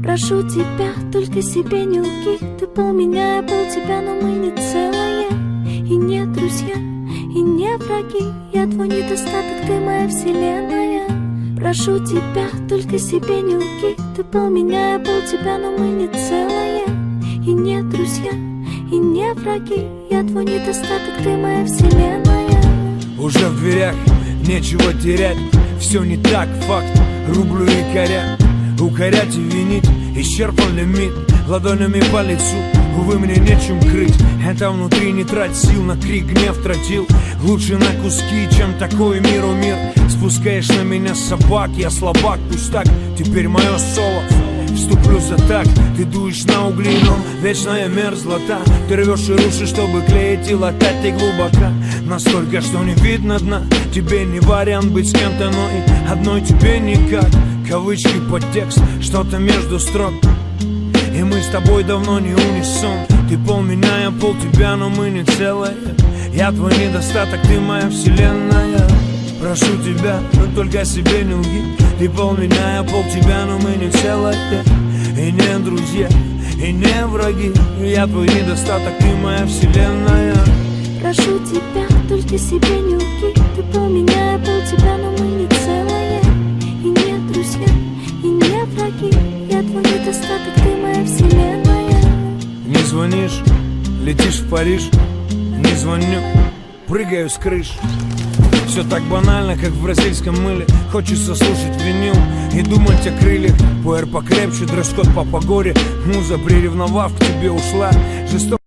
Прошу тебя, только себе не лги. Ты пол меня, я пол тебя, но мы не целое. И не друзья, и не враги. Я твой недостаток, ты моя вселенная. Прошу тебя, только себе не лги. Ты пол меня, я пол тебя, но мы не целое. И не друзья, и не враги. Я твой недостаток, ты моя вселенная. Уже в дверях, нечего терять. Все не так, факт, рублю и коря. Укорять и винить, исчерпан лимит. Ладонями по лицу, увы, мне нечем крыть. Это внутри, не трать сил, на крик гнев тратил. Лучше на куски, чем такой миру мир. Спускаешь на меня собак, я слабак, пусть так. Теперь мое соло, вступлю за так. Ты дуешь на угли, но вечная мерзлота. Ты рвешь и рушишь, чтобы клеить и латать. Ты глубоко, настолько, что не видно дна. Тебе не вариант быть с кем-то, но и одной тебе никак. Кавычки, подтекст, что-то между строк. И мы с тобой давно не унисон. Ты пол меня, я пол тебя, но мы не целое. Я твой недостаток, ты моя вселенная. Прошу тебя, но только себе не лги. Ты пол меня, я пол тебя, но мы не целое. И не друзья, и не враги. Я твой недостаток, ты моя вселенная. Прошу тебя, только себе не лги. Ты пол меня, я пол тебя, но мы не целое. И не друзья, и не враги. Я твой недостаток, ты моя вселенная. Не звонишь, летишь в Париж. Не звоню, прыгаю с крыш. Все так банально, как в бразильском мыле. Хочется слушать винил и думать о крыльях. Пуэр покрепче, дресс-код по погоде. Муза, приревновав, к тебе ушла. Жестоко